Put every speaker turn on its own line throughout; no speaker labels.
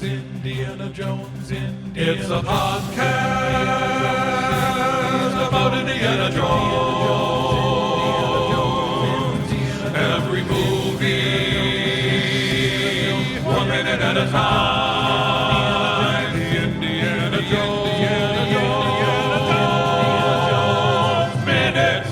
Indiana Jones. It's a podcast about Indiana Jones. Every movie, 1 minute at a time. The Indiana Jones Minute.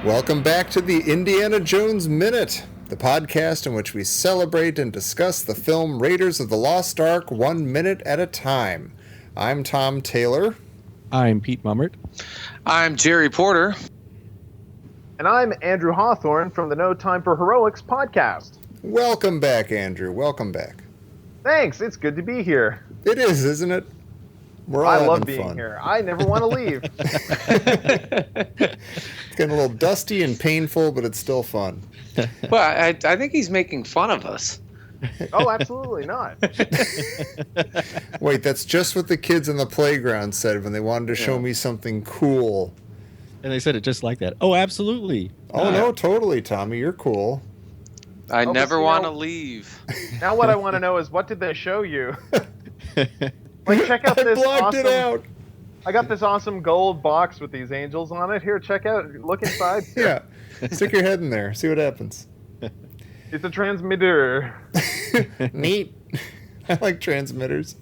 Welcome back to the Indiana Jones Minute, the podcast in which we celebrate and discuss the film Raiders of the Lost Ark 1 minute at a time. I'm Tom Taylor.
I'm Pete Mummert.
I'm Jerry Porter.
And I'm Andrew Hawthorn from the No Time for Heroics podcast.
Welcome back, Andrew. Welcome back.
Thanks. It's good to be here.
It is, isn't it? We're all
I love
having
being
fun.
here. I never want to leave.
It's getting a little dusty and painful, but it's still fun.
Well, I think he's making fun of us.
Oh, absolutely not.
Wait, that's just what the kids in the playground said when they wanted to show me something cool.
And they said it just like that. Oh, absolutely.
Oh, no, totally, Tommy. You're cool.
I
Oh,
never
but
want to
now-
leave.
Now what I want to know is, what did they show you? Like, check out
I
this
blocked
awesome...
it out.
I got this awesome gold box with these angels on it. Here, check out. Look inside.
Yeah. Stick your head in there. See what happens.
It's a transmitter.
Neat. I like transmitters.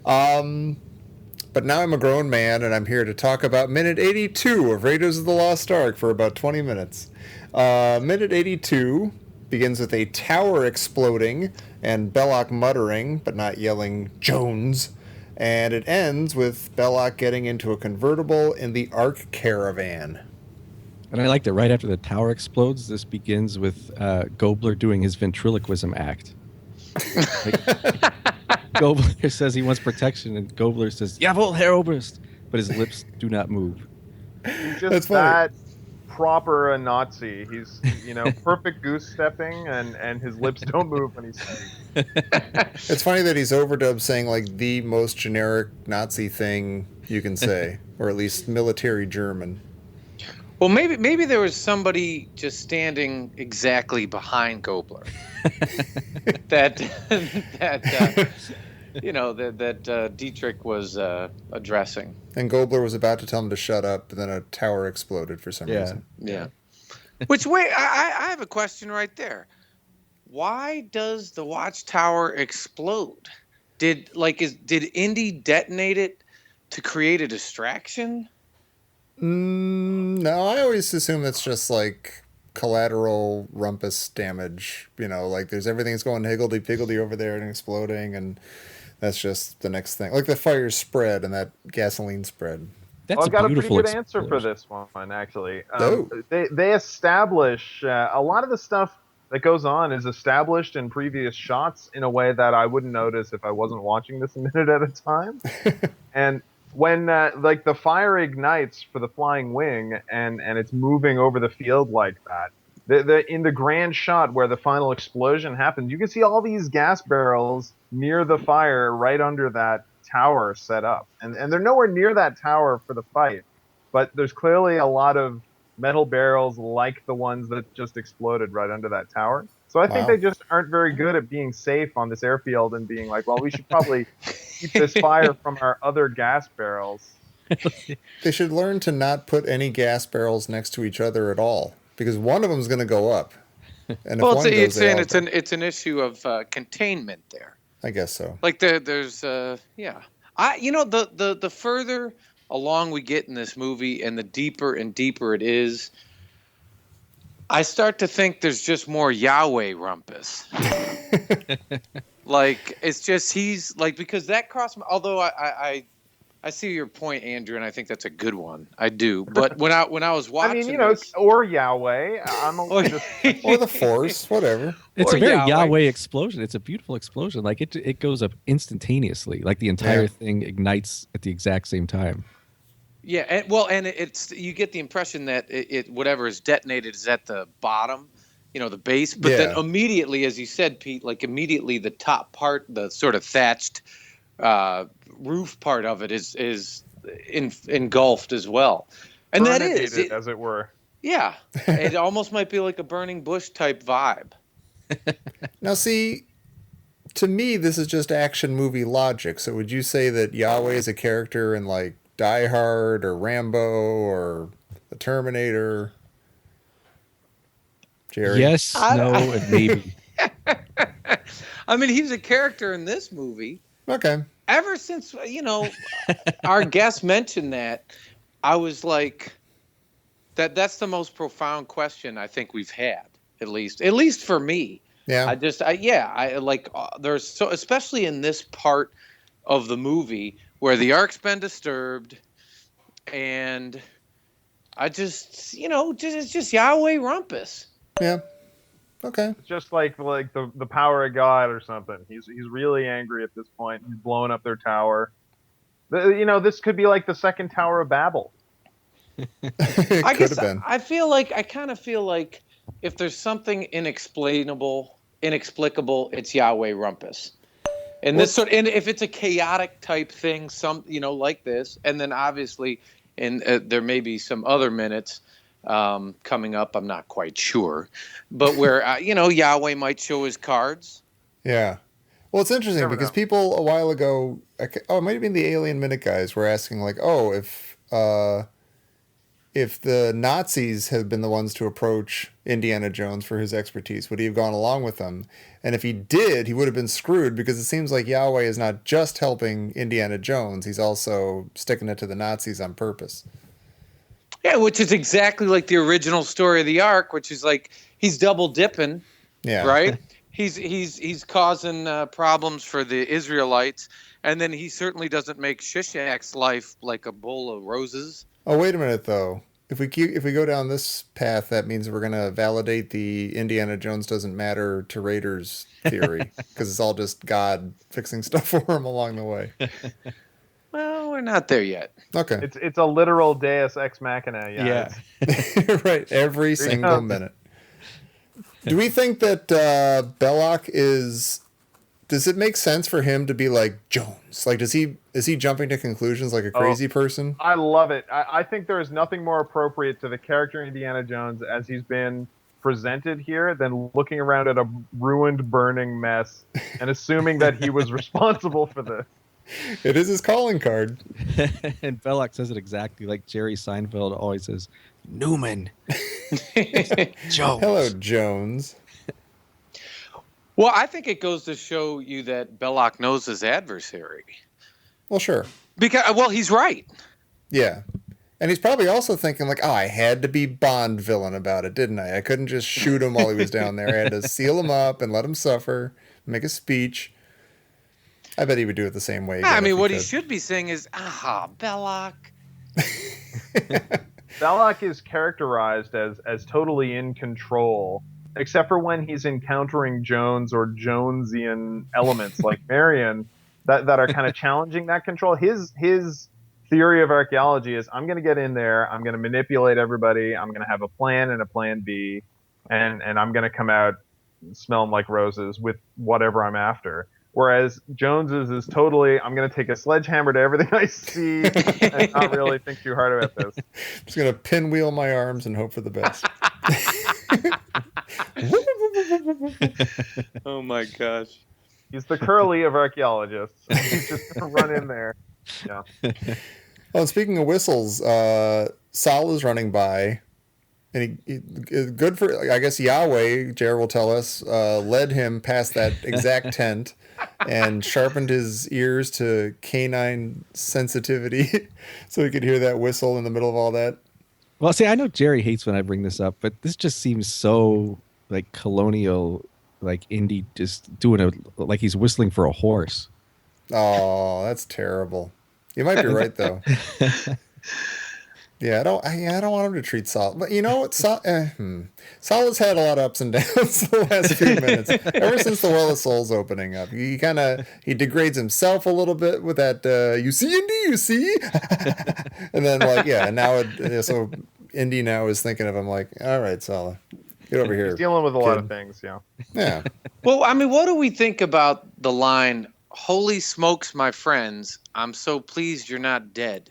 But now I'm a grown man, and I'm here to talk about minute 82 of Raiders of the Lost Ark for about 20 minutes. Minute 82 begins with a tower exploding and Belloc muttering, but not yelling, "Jones!" And it ends with Belloc getting into a convertible in the Ark Caravan.
And I like that right after the tower explodes, this begins with Gobler doing his ventriloquism act. Gobler says he wants protection, and Gobler says, "Jawohl, Herr Oberst," but his lips do not move.
He's
That's
just
funny.
that proper a Nazi. He's, perfect goose stepping, and his lips don't move when he's saying.
It's funny that he's overdubbed saying like the most generic Nazi thing you can say, or at least military German.
Well, maybe there was somebody just standing exactly behind Gobler. that Dietrich was addressing.
And Gobler was about to tell him to shut up, but then a tower exploded for some reason.
Yeah. Which wait, I have a question right there. Why does the Watchtower explode? Did Indy detonate it to create a distraction?
No, I always assume that's just like collateral rumpus damage. Like there's everything's going higgledy-piggledy over there and exploding, and that's just the next thing. Like the fire spread and that gasoline spread.
That's
Well, I've got a pretty
beautiful
good answer for
explosion.
this one, actually.
Oh.
They establish a lot of the stuff that goes on is established in previous shots in a way that I wouldn't notice if I wasn't watching this a minute at a time. And when the fire ignites for the flying wing and it's moving over the field like that, in the grand shot where the final explosion happens, you can see all these gas barrels near the fire right under that tower set up. And they're nowhere near that tower for the fight, but there's clearly a lot of metal barrels like the ones that just exploded right under that tower. So I think
Wow.
they just aren't very good at being safe on this airfield and being like, well, we should probably keep this fire from our other gas barrels.
They should learn to not put any gas barrels next to each other at all, because one of them's going to go up. And if
Well,
one goes out,
it's an issue of containment there.
I guess so.
Like there's the further along we get in this movie and the deeper and deeper it is, I start to think there's just more Yahweh rumpus. Like it's just he's like, because that crossed my, although I see your point, Andrew, and I think that's a good one. I do. But when I was watching this,
or Yahweh. I'm only just
Or the Force, whatever.
It's
Or
a very
Yahweh.
Yahweh explosion. It's a beautiful explosion. Like it goes up instantaneously. Like the entire thing ignites at the exact same time.
yeah, and it's you get the impression that it whatever is detonated is at the bottom, the base. But then
Yeah.
immediately, as you said, Pete, like immediately the top part, the sort of thatched roof part of it is engulfed as well. And that is
Burninated, as it were.
Yeah, it almost might be like a burning bush type vibe.
Now, see, to me, this is just action movie logic. So would you say that Yahweh is a character in like Die Hard or Rambo or The Terminator? Jerry?
Yes, no, and maybe.
I mean, he's a character in this movie.
Okay.
Ever since, our guest mentioned that, I was like, that's the most profound question I think we've had, at least for me.
Yeah.
I like, there's so, especially in this part of the movie where the ark's been disturbed, and I just, it's just Yahweh Rumpus.
Yeah. Okay.
It's just like the power of God or something. He's really angry at this point. He's blowing up their tower. This could be like the second Tower of Babel.
I guess been.
I kind of feel like if there's something inexplicable, it's Yahweh Rumpus. And and if it's a chaotic type thing, like this, and then obviously, there may be some other minutes coming up. I'm not quite sure, but where Yahweh might show his cards.
Yeah. Well, it's interesting because people a while ago, it might have been the Alien Minute guys, were asking like, if the Nazis had been the ones to approach Indiana Jones for his expertise, would he have gone along with them? And if he did, he would have been screwed because it seems like Yahweh is not just helping Indiana Jones, he's also sticking it to the Nazis on purpose.
Yeah, which is exactly like the original story of the Ark, which is like he's double dipping.
Yeah.
Right? He's causing problems for the Israelites, and then he certainly doesn't make Shishak's life like a bowl of roses.
Oh, wait a minute though. If we go down this path, that means we're going to validate the Indiana Jones doesn't matter to Raiders theory because it's all just God fixing stuff for him along the way.
Well, we're not there yet.
Okay.
It's a literal Deus Ex Machina.
Yeah.
Right. Every single minute. Do we think that Belloc is... Does it make sense for him to be like Jones? Like, is he jumping to conclusions like a crazy person?
I love it. I think there is nothing more appropriate to the character Indiana Jones as he's been presented here than looking around at a ruined, burning mess and assuming that he was responsible for this.
It is his calling card.
And Belloc says it exactly like Jerry Seinfeld always says, Newman. Jones.
Hello, Jones.
Well, I think it goes to show you that Belloc knows his adversary.
Well, sure.
Because, he's right.
Yeah. And he's probably also thinking like, I had to be Bond villain about it, didn't I? I couldn't just shoot him while he was down there. I had to seal him up and let him suffer, make a speech. I bet he would do it the same way.
I mean, what he should be saying is, Belloc.
Belloc is characterized as totally in control, except for when he's encountering Jones or Jonesian elements like Marion that are kind of challenging that control. His theory of archaeology is, I'm going to get in there, I'm going to manipulate everybody, I'm going to have a plan and a plan B, and I'm going to come out smelling like roses with whatever I'm after. Whereas Jones's is totally, I'm going to take a sledgehammer to everything I see and not really think too hard about this.
Just going to pinwheel my arms and hope for the best.
Oh my gosh.
He's the Curly of archaeologists. He's just going to run in there. Yeah.
Oh, and speaking of whistles, Saul is running by. And he good for, I guess Yahweh, Jared will tell us, led him past that exact tent and sharpened his ears to canine sensitivity so he could hear that whistle in the middle of all that.
Well, see, I know Jerry hates when I bring this up, but this just seems so like colonial, like Indy just doing like he's whistling for a horse.
Oh, that's terrible. You might be right though. Yeah, I don't want him to treat Saul. But you know what? Saul has had a lot of ups and downs the last few minutes. Ever since the Well of Souls opening up. He degrades himself a little bit with that, you see, Indy, you see? And then, so Indy now is thinking of him like, all right, Saul, get over here.
He's dealing with a lot of things, yeah.
Yeah.
Well, I mean, what do we think about the line, "Holy smokes, my friends, I'm so pleased you're not dead"?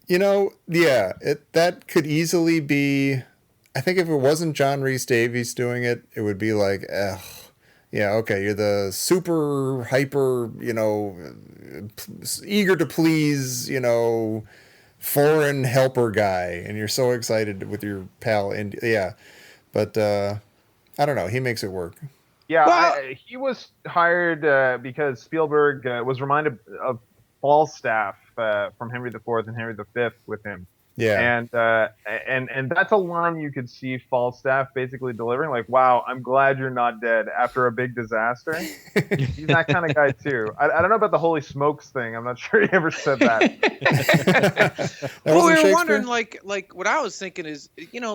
You know, yeah, that could easily be. I think if it wasn't John Rhys Davies doing it, it would be like, ugh, Yeah, okay. You're the super hyper, eager to please, foreign helper guy, and you're so excited with your pal. And yeah, but I don't know. He makes it work.
Yeah,
Well,
he was hired because Spielberg was reminded of Falstaff from Henry IV and Henry V with him.
Yeah.
And that's a line you could see Falstaff basically delivering, like, "Wow, I'm glad you're not dead after a big disaster." He's that kind of guy too. I don't know about the holy smokes thing. I'm not sure he ever said that.
That
well,
wasn't
we were
Shakespeare?
wondering, like what I was thinking is,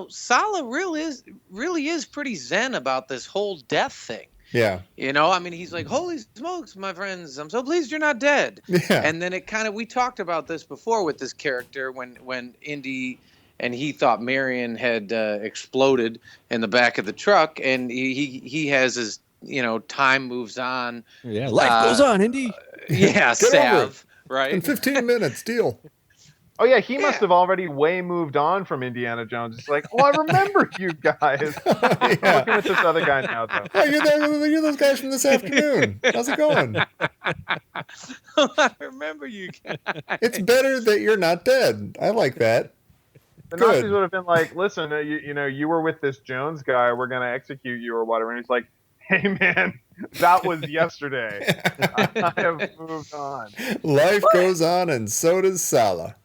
Sala really is pretty zen about this whole death thing.
Yeah.
I mean, he's like, "Holy smokes, my friends! I'm so pleased you're not dead."
Yeah.
And then we talked about this before with this character when Indy and he thought Marion had exploded in the back of the truck, and he has his time moves on.
Yeah, life goes on, Indy.
Yeah, Sav, right?
In 15 minutes, deal.
Oh yeah, he must have already way moved on from Indiana Jones. It's like, oh, I remember you guys. I'm working with this other guy now, though.
Oh, you're those guys from this afternoon. How's it going?
I remember you guys.
It's better that you're not dead. I like that.
The
Good.
Nazis would have been like, listen, you were with this Jones guy. We're going to execute you or whatever. And he's like, hey, man, that was yesterday. I have moved on.
Life goes on, and so does Sala.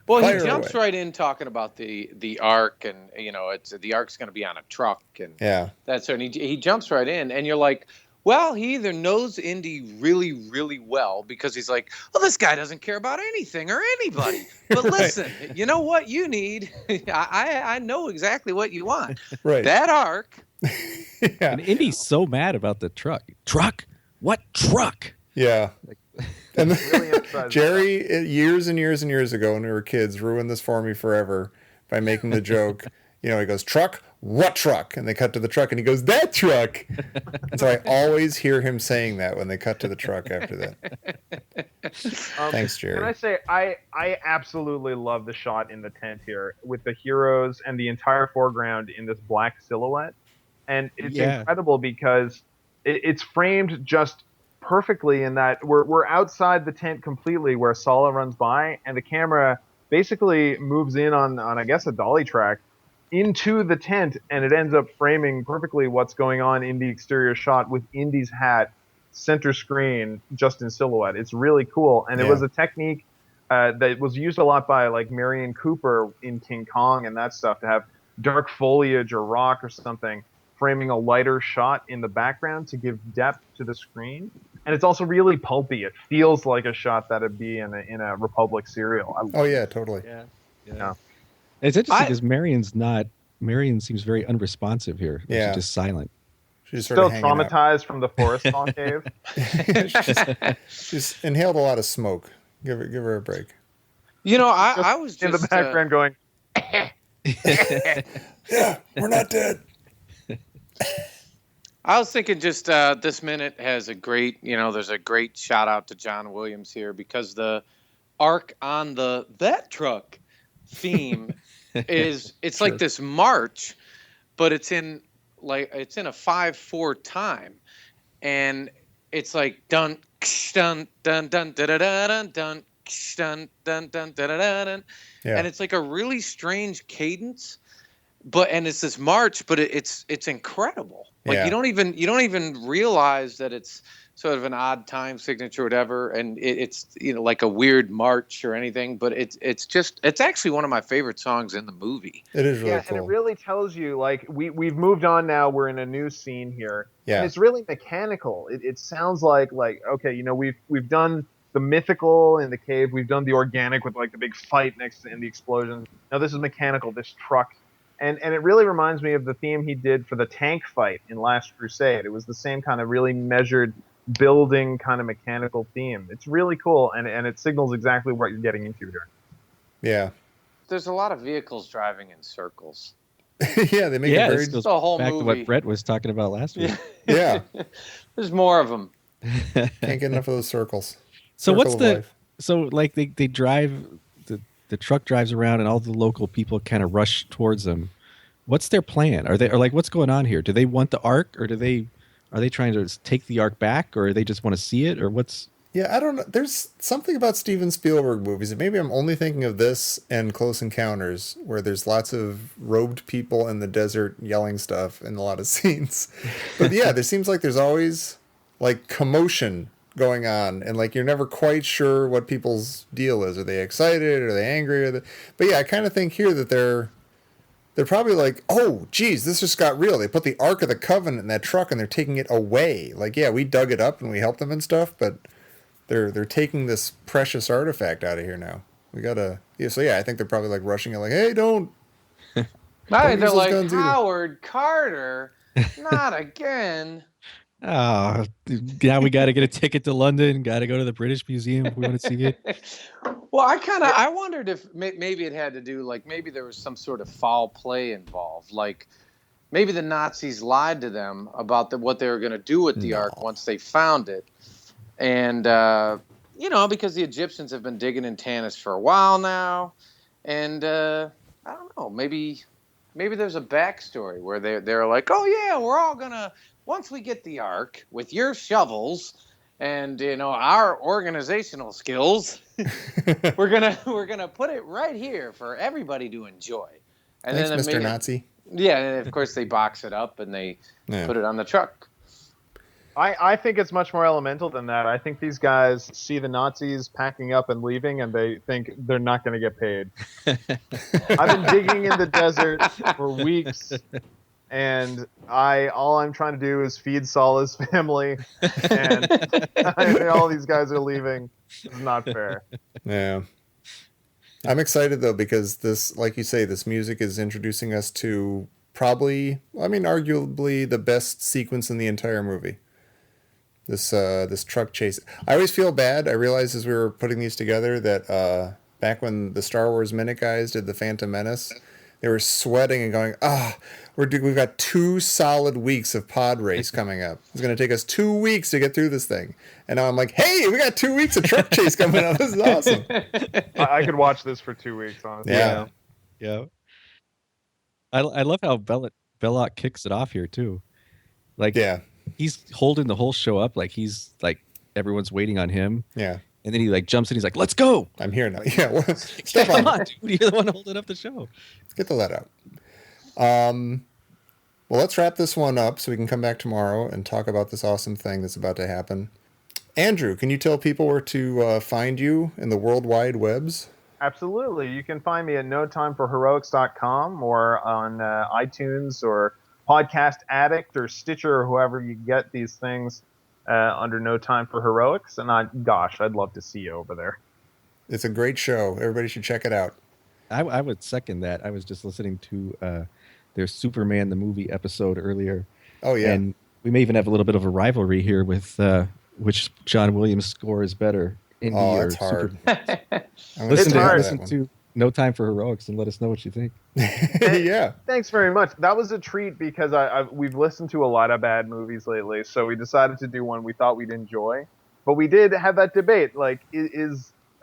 Well,
Fire
he jumps
away.
right in talking about the Ark, and it's the Ark's going to be on a truck, and
Yeah.
that's and he jumps right in, and you're like, well, he either knows Indy really, really well because he's like, well, this guy doesn't care about anything or anybody. But listen, you know what you need? I know exactly what you want.
Right.
That Ark.
Yeah.
And Indy's so mad about the truck. Truck? What truck?
Yeah. And
Really emphasizes
Jerry, years and years and years ago when we were kids, ruined this for me forever by making the joke. He goes, truck? What truck? And they cut to the truck, and he goes, that truck. And so I always hear him saying that when they cut to the truck after that. Thanks, Jerry.
Can I say, I absolutely love the shot in the tent here with the heroes and the entire foreground in this black silhouette. And it's incredible because it's framed just perfectly in that we're outside the tent completely where Sala runs by, and the camera basically moves in on I guess a dolly track into the tent, and it ends up framing perfectly what's going on in the exterior shot with Indy's hat center screen just in silhouette. It's really cool, and it was a technique that was used a lot by like Marion Cooper in King Kong and that stuff, to have dark foliage or rock or something framing a lighter shot in the background to give depth to the screen. And it's also really pulpy. It feels like a shot that'd be in a Republic serial.
Oh yeah, totally.
Yeah.
It's interesting because Marion seems very unresponsive here.
Yeah.
She's just silent.
She's
Still
sort of hanging out.
traumatized from the forest fall cave.
She's inhaled a lot of smoke. Give her a break.
I was just
in the background going,
Yeah, we're not dead.
I was thinking just this minute has a great, there's a great shout out to John Williams here because the Ark on that truck theme it's like this march, but it's in a 5/4 time, and it's like dun dun dun dun dun dun dun dun dun dun dun dun, and it's like a really strange cadence. And it's this march, but it's incredible. Like you don't even realize that it's sort of an odd time signature or whatever, and it's like a weird march or anything. But it's actually one of my favorite songs in the movie.
It is really cool.
And it really tells you like we've moved on now. We're in a new scene here.
Yeah,
and it's really mechanical. It sounds like okay, we've done the mythical in the cave. We've done the organic with like the big fight next to in the explosion. Now this is mechanical. This truck. And it really reminds me of the theme he did for the tank fight in Last Crusade. It was the same kind of really measured building kind of mechanical theme. It's really cool, and it signals exactly what you're getting into here.
Yeah.
There's a lot of vehicles driving in circles.
Yeah, they make it very...
This goes
the whole
back
movie.
to what Brett was talking about last week.
Yeah.
There's more of them.
Can't get enough of those circles.
So
Circle
what's
of
the...
life.
So like they drive... The truck drives around and all the local people kind of rush towards them. What's their plan? What's going on here? Do they want the Ark, or do they Are they trying to take the Ark back, or they just want to see it, or what's?
Yeah, I don't know. There's something about Steven Spielberg movies, and maybe I'm only thinking of this and Close Encounters, where there's lots of robed people in the desert yelling stuff in a lot of scenes. But yeah, there seems like there's always like commotion going on, and like you're never quite sure what people's deal is. Are they excited? Are they angry? But yeah, I kind of think here that they're probably like, oh, geez, this just got real. They put the Ark of the Covenant in that truck and they're taking it away. Like, yeah, we dug it up and we helped them and stuff, but they're taking this precious artifact out of here now. We gotta, yeah. So yeah, I think they're probably like rushing it, like, hey, don't.
They're
use those
like,
guns either.
Howard Carter, not again.
Oh, now we got to get a ticket to London. Got to go to the British Museum if we want to see it.
Well, I wondered if maybe it had to do, like, maybe there was some sort of foul play involved. Like, maybe the Nazis lied to them about what they were going to do with the Ark once they found it. And, because the Egyptians have been digging in Tanis for a while now. And, I don't know, maybe there's a backstory where they're like, oh, yeah, we're all going to, once we get the Ark with your shovels and, our organizational skills, we're gonna put it right here for everybody to enjoy. And
Thanks,
then
Mr. Nazi.
Yeah, and of course they box it up and they put it on the truck.
I think it's much more elemental than that. I think these guys see the Nazis packing up and leaving, and they think they're not going to get paid. I've been digging in the desert for weeks, and all I'm trying to do is feed Salah's family, and all these guys are leaving. It's not fair.
Yeah. I'm excited though, because this, like you say, this music is introducing us to probably, arguably the best sequence in the entire movie. This truck chase. I always feel bad. I realized as we were putting these together that back when the Star Wars Minute guys did the Phantom Menace, they were sweating and going, we've got 2 solid weeks of pod race coming up. It's going to take us 2 weeks to get through this thing. And now I'm like, hey, we got 2 weeks of truck chase coming up. This is awesome.
I could watch this for 2 weeks, honestly.
Yeah. I love how Belloc kicks it off here too. Like, yeah, he's holding the whole show up. Like he's like everyone's waiting on him. Yeah. And then he like jumps in. He's like, "Let's go!
I'm here now." Yeah, well,
come on, dude. You're the one holding up the show.
Let's get the let out. Well, let's wrap this one up so we can come back tomorrow and talk about this awesome thing that's about to happen. Andrew, can you tell people where to find you in the World Wide Webs?
Absolutely. You can find me at notimeforheroics.com or on iTunes or Podcast Addict or Stitcher or whoever you get these things under No Time for Heroics. And I'd love to see you over there.
It's a great show. Everybody should check it out.
I would second that. I was just listening to their Superman the movie episode earlier.
Oh, yeah.
And we may even have a little bit of a rivalry here with which John Williams score is better. Indie or
it's hard.
Listen to No Time for Heroics and let us know what you think.
Yeah.
Thanks very much. That was a treat because we've listened to a lot of bad movies lately, so we decided to do one we thought we'd enjoy. But we did have that debate. Like,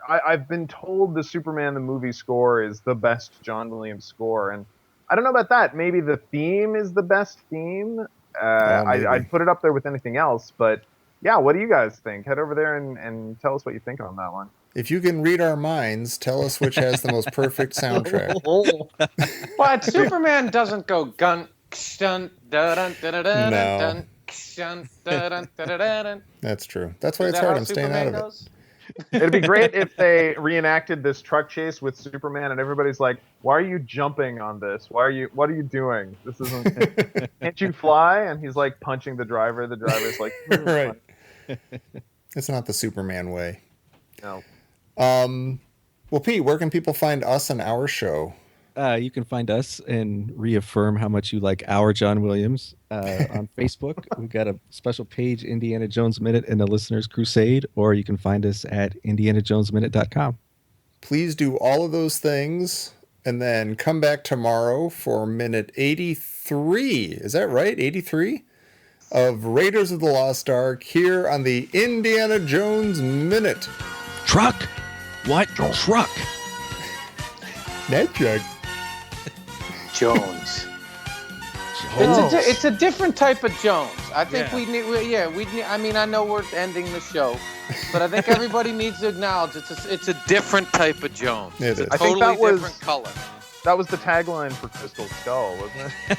I've been told the Superman the movie score is the best John Williams score, and I don't know about that. Maybe the theme is the best theme. I'd put it up there with anything else, but yeah, what do you guys think? Head over there and tell us what you think on that one.
If you can read our minds, tell us which has the most perfect soundtrack.
But Superman doesn't go gun dun dun dun dun dun.
That's true. That's why it's hard. I'm staying out of it.
It'd be great if they reenacted this truck chase with Superman and everybody's like, why are you jumping on this? What are you doing? This isn't, can't you fly? And he's like punching the driver. The driver's like,
right. It's not the Superman way.
No.
Well, Pete, where can people find us and our show?
You can find us and reaffirm how much you like our John Williams on Facebook. We've got a special page, Indiana Jones Minute and the Listener's Crusade, or you can find us at indianajonesminute.com.
Please do all of those things and then come back tomorrow for minute 83. Is that right? 83? Of Raiders of the Lost Ark here on the Indiana Jones Minute.
Truck? What? Truck?
That truck.
Jones. It's a different type of Jones. I think we need. I mean, I know we're ending the show, but I think everybody needs to acknowledge it's a different type of Jones. It's a totally different color.
That was the tagline for Crystal Skull, wasn't it?